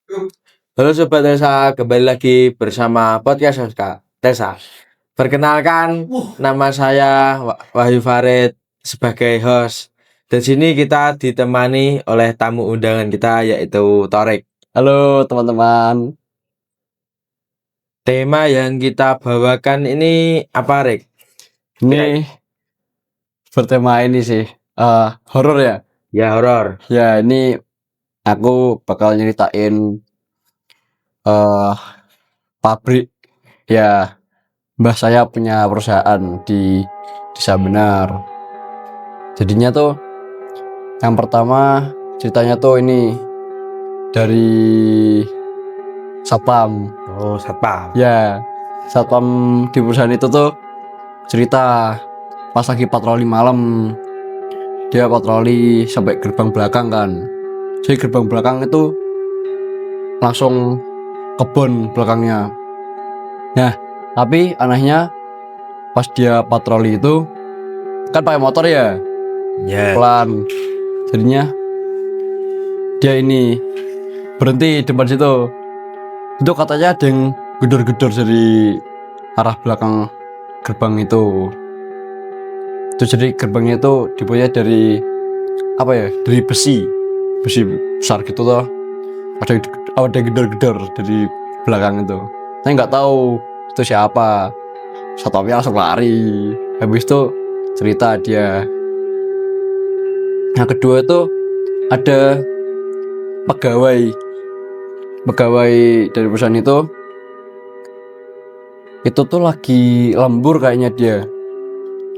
Halo Sobat Tesa, kembali lagi bersama podcast Tesa. Perkenalkan, nama saya Wahyu Farid sebagai host. Di sini kita ditemani oleh tamu undangan kita yaitu Torek. Halo teman-teman. Tema yang kita bawakan ini apa, Rek? Ini bertema ini sih horor ya. Ya, horor. Ya, ini aku bakal nyeritain pabrik. Ya, mbah saya punya perusahaan di Desa Benar. Jadinya tuh yang pertama ceritanya tuh ini dari satpam. Oh, satpam. Ya, satpam di perusahaan itu tuh cerita pas lagi patroli malam. Dia patroli sampai gerbang belakang kan. Jadi gerbang belakang itu langsung kebun belakangnya. Nah, tapi anehnya pas dia patroli itu kan pakai motor ya, pelan. Jadinya dia ini berhenti di depan situ. Itu katanya ada yang gedor-gedor dari arah belakang gerbang itu. Itu jadi gerbangnya itu dibuatnya dari apa ya? Dari besi besar gitu loh. Ada yang gedor-gedor dari belakang itu. Saya nggak tahu itu siapa. Satpamnya langsung lari. Habis itu cerita dia. Yang kedua itu ada pegawai dari perusahaan itu tuh lagi lembur kayaknya dia.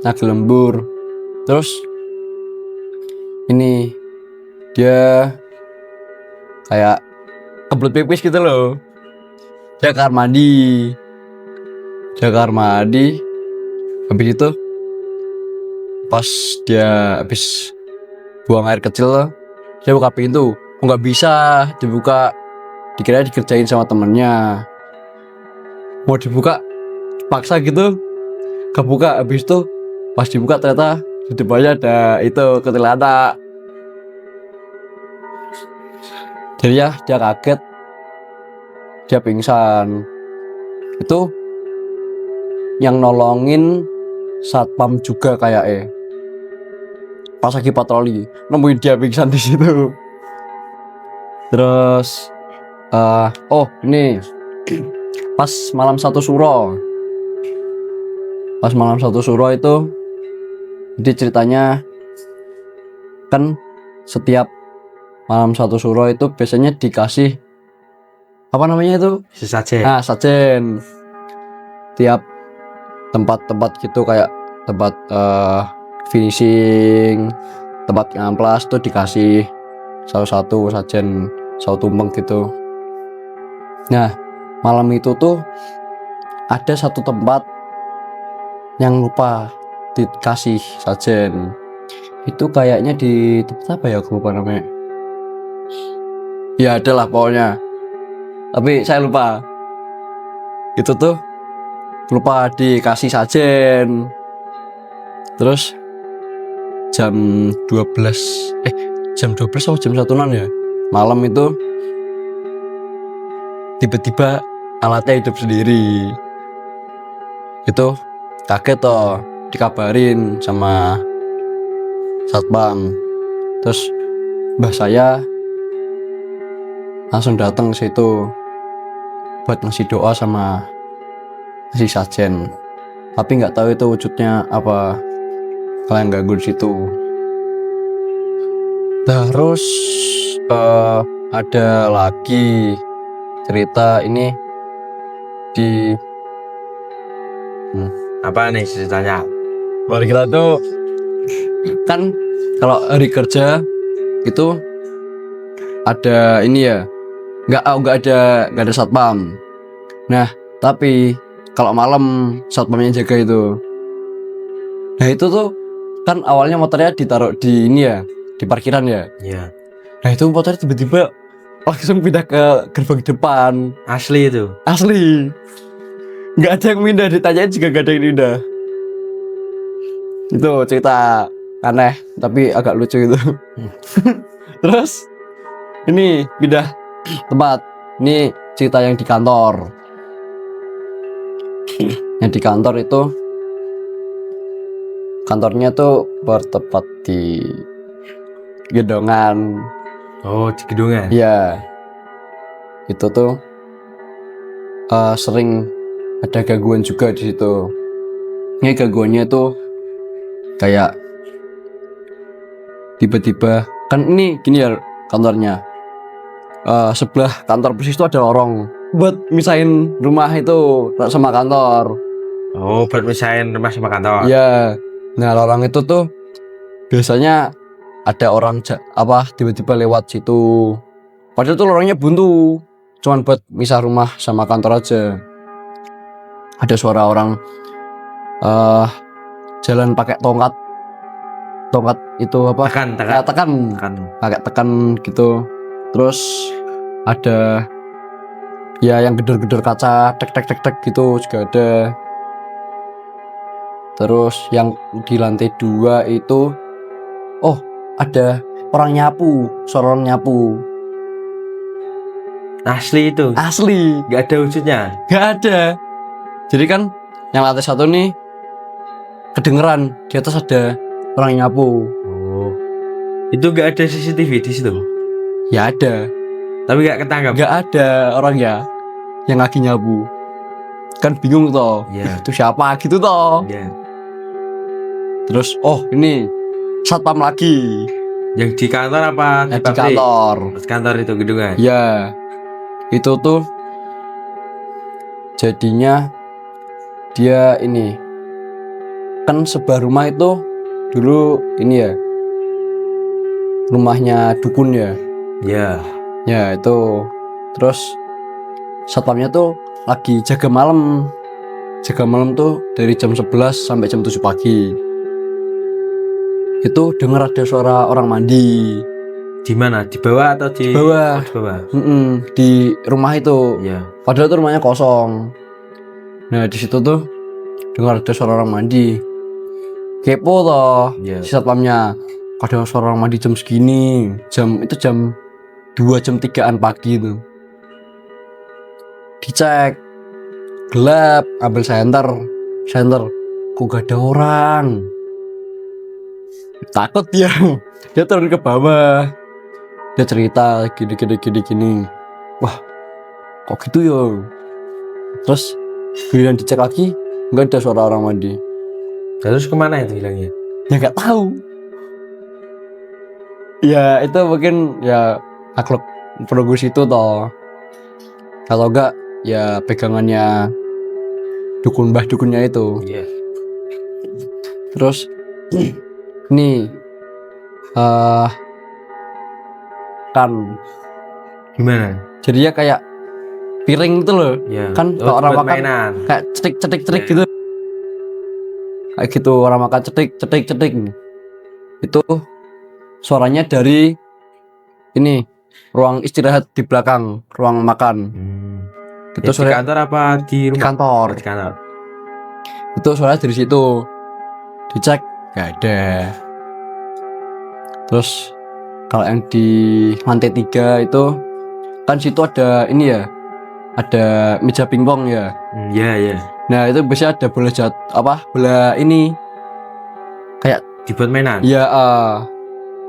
Lagi lembur. Terus ini dia kayak kebelet pipis gitu loh. Dia kamar mandi. Habis itu pas dia habis buang air kecil, dia buka pintu. Nggak bisa dibuka, dikira dikerjain sama temennya. Mau dibuka paksa gitu, kebuka. Habis itu pas dibuka ternyata di depannya ada itu kuntilanak. Jadi ya dia kaget, dia pingsan. Itu yang nolongin satpam juga kayak pas lagi patroli nemuin dia pingsan di situ. Terus ini pas malam satu suro itu jadi ceritanya kan setiap malam satu suro itu biasanya dikasih apa namanya itu Sesajen. sajen. Tiap tempat gitu kayak tempat finishing, tempat ngamplas tuh dikasih satu sajen, satu tumpeng gitu. Nah, malam itu tuh ada satu tempat yang lupa dikasih sajen. Itu kayaknya di tempat apa ya, aku lupa namanya. Ya adalah pokoknya, tapi saya lupa. Itu tuh lupa dikasih sajen. Terus jam 12 atau jam 1-an ya malam itu tiba-tiba alatnya hidup sendiri. Itu kaget toh, dikabarin sama satpam. Terus mbah saya langsung datang ke situ buat ngasih doa sama ngasih sajen. Tapi nggak tahu itu wujudnya apa, kalian ganggu di situ. Terus ada lagi cerita ini di Apa nih ceritanya? Baru kita tuh kan kalau hari kerja itu ada ini ya, nggak ada satpam. Nah tapi kalau malam satpamnya jaga itu. Nah itu tuh kan awalnya motornya ditaruh di ini ya, di parkiran ya. Iya. Nah itu motornya tiba-tiba langsung pindah ke gerbang depan. Asli itu. Asli. Nggak ada yang pindah, ditanyain juga nggak ada yang pindah. Itu cerita aneh tapi agak lucu itu. Terus ini pindah tempat. Ini cerita yang di kantor. Yang di kantor itu, kantornya tuh bertempat di gedongan. Oh, di gedungan. Ya, itu tuh sering ada gangguan juga di situ. Ini gangguannya tuh kayak tiba-tiba, kan ini gini ya kantornya. Sebelah kantor persis itu ada lorong buat misahin rumah itu sama kantor. Oh, buat misahin rumah sama kantor. Iya. Nah, lorong itu tuh biasanya ada orang tiba-tiba lewat situ. Padahal tuh lorongnya buntu, cuman buat misah rumah sama kantor aja. Ada suara orang jalan pakai tongkat itu apa? Tekan. Pakai tekan gitu. Terus ada ya yang gedor-gedor kaca, tek gitu juga ada. Terus yang di lantai 2 itu ada orang nyapu, suara orang nyapu. Asli itu. Asli, Gak ada wujudnya. gak ada. Jadi kan yang lantai 1 nih kedengeran di atas ada orang nyapu. Oh. Itu gak ada CCTV di situ. Ya ada, Tapi gak ketangkap. gak ada orangnya yang lagi nyapu. Kan bingung toh, Iya. itu siapa gitu toh. Iya. Terus ini satpam lagi Yang di kantor apa di pabrik? kantor. Di kantor itu gedungan. Ya, itu tuh jadinya dia ini kan sebuah rumah itu dulu ini ya rumahnya dukun ya. Iya. Ya itu. Terus satpamnya tuh lagi jaga malam. Jaga malam tuh dari jam 11 sampai jam 7 pagi. Itu dengar ada suara orang mandi. Di mana? Di bawah atau di bawah? Oh, di bawah. Di rumah itu. Iya. Padahal tuh rumahnya kosong. Nah di situ tuh dengar ada suara orang mandi. Kepo toh Iya. si satpamnya. Ada suara orang mandi jam segini. Jam 2 jam 3-an pagi itu. Dicek. Gelap, ambil senter. Kok gak ada orang. Takut dia. Dia turun ke bawah. Dia cerita gini. Wah, kok gitu ya? Terus giliran dicek lagi, nggak ada suara orang mandi. Terus kemana itu hilangnya? Ya nggak tahu. Ya itu mungkin ya makhluk perugus itu toh. Kalau enggak ya pegangannya mbah dukunnya itu. Iya. Terus nih kan Gimana? jadinya kayak piring gitu loh. Iya. Kan kalau orang buat makan mainan. kayak cetik Iya. gitu. Kayak gitu orang makan cetik. Itu suaranya dari ini ruang istirahat di belakang ruang makan. Itu Ya, di kantor apa di di rumah? kantor. Di kantor. Itu suaranya dari situ. Dicek gak ada. Terus kalau yang di lantai 3 itu kan situ ada ini ya, ada meja pingpong ya. Iya. Nah itu biasanya ada bola ini kayak Dibuat mainan. ya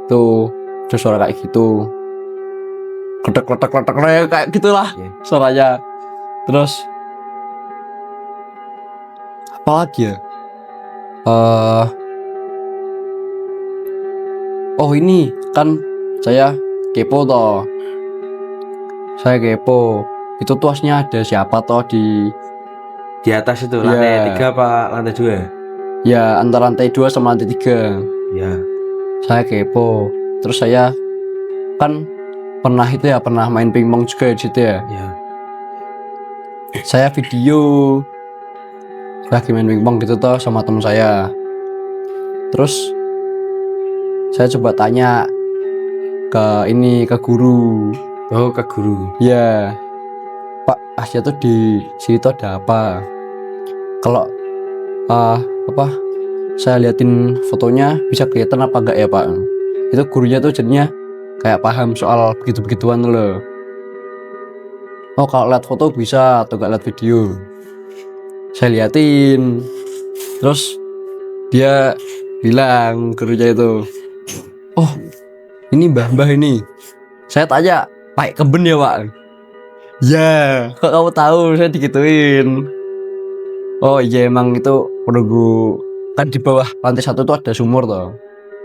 tuh ada suara kayak gitu, kletek kayak gitulah Iya. suaranya. Terus apa lagi ya? Ini kan saya kepo toh. Itu tuasnya ada siapa toh Di atas itu Iya. lantai 3 apa lantai 2? ya antara lantai 2 sama lantai 3. Iya. Saya kepo. Terus saya kan pernah main pingpong juga di situ ya. Iya. Saya video lagi main pingpong gitu toh sama teman saya. Terus saya coba tanya ke guru. Oh, ke guru. Ya, Pak, Asia tuh di sini tuh ada apa? Kalau saya liatin fotonya bisa kelihatan apa enggak ya Pak? Itu gurunya tuh jadinya kayak paham soal begitu-begituan loh. oh kalau lihat foto bisa atau gak lihat video. Saya liatin, terus dia bilang gurunya itu, oh ini mbah ini. Saya tanya, pakai keben ya pak? Ya, kok kamu tahu? Saya digituin. Oh iya emang itu penunggu, kan di bawah lantai 1 tuh ada sumur toh.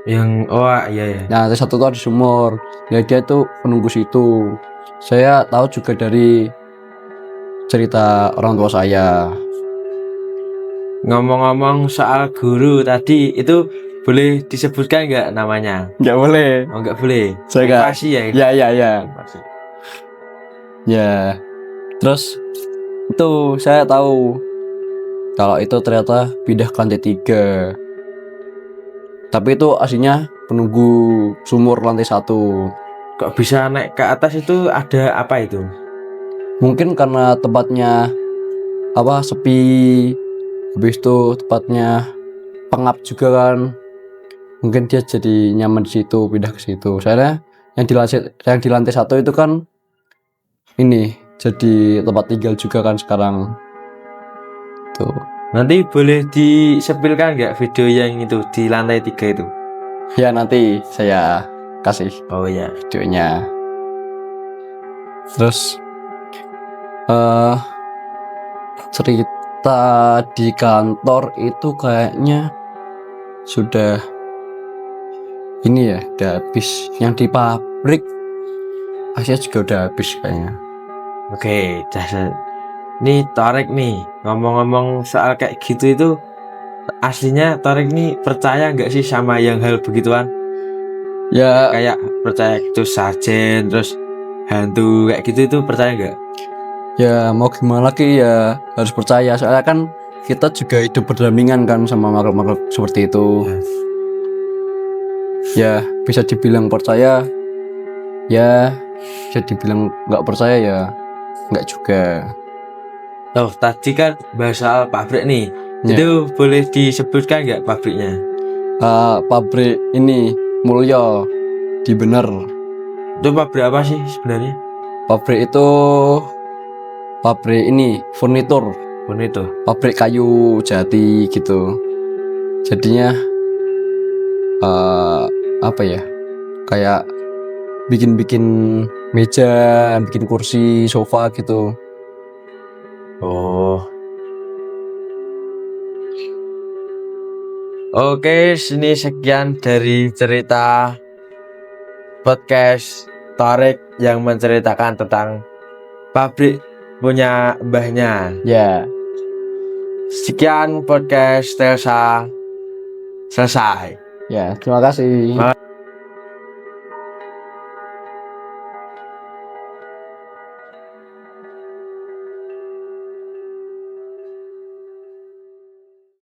Yang iya ya. Nah lantai 1 tuh ada sumur, ya dia tuh penunggu situ. Saya tahu juga dari cerita orang tua saya. Ngomong-ngomong soal guru tadi itu boleh disebutkan nggak namanya? Nggak boleh. Oh nggak boleh. Saya nggak. Privasi ya. Ya. Privasi. Ya. Terus itu saya tahu kalau itu ternyata pindah ke lantai 3. Tapi itu aslinya penunggu sumur lantai 1. Kok bisa naik ke atas itu ada apa itu? Mungkin karena tempatnya sepi. Habis itu tempatnya pengap juga kan. Mungkin dia jadi nyaman di situ, pindah ke situ. Soalnya yang di lantai 1 itu kan ini jadi tempat tinggal juga kan sekarang. Tuh. Nanti boleh disepilkan nggak video yang itu di lantai 3 itu? Ya nanti saya kasih Oh ya. videonya. Terus cerita di kantor itu kayaknya sudah ini ya, udah habis. Yang di pabrik Asia juga udah habis kayaknya. Oke, nih Torek nih ngomong-ngomong soal kayak gitu itu aslinya Torek nih percaya nggak sih sama yang hal begituan? Ya Kayak percaya itu sarjen terus hantu kayak gitu itu percaya nggak? ya mau gimana lagi ya, harus percaya. Soalnya kan kita juga hidup berdampingan kan sama makhluk-makhluk seperti itu. Ya bisa dibilang percaya, ya bisa dibilang nggak percaya, ya nggak juga. Oh tadi kan bahas soal pabrik nih, Ya. itu boleh disebutkan nggak pabriknya? Pabrik ini Mulyo di Bener. Itu pabrik apa sih sebenarnya? Pabrik itu pabrik ini furnitur, Pun itu. pabrik kayu jati gitu. Jadinya apa ya, kayak bikin meja, bikin kursi, sofa gitu. Oh. Oke, sini sekian dari cerita podcast Tarik yang menceritakan tentang pabrik punya mbahnya. Ya. Sekian podcast Telsa selesai. Ya, terima kasih.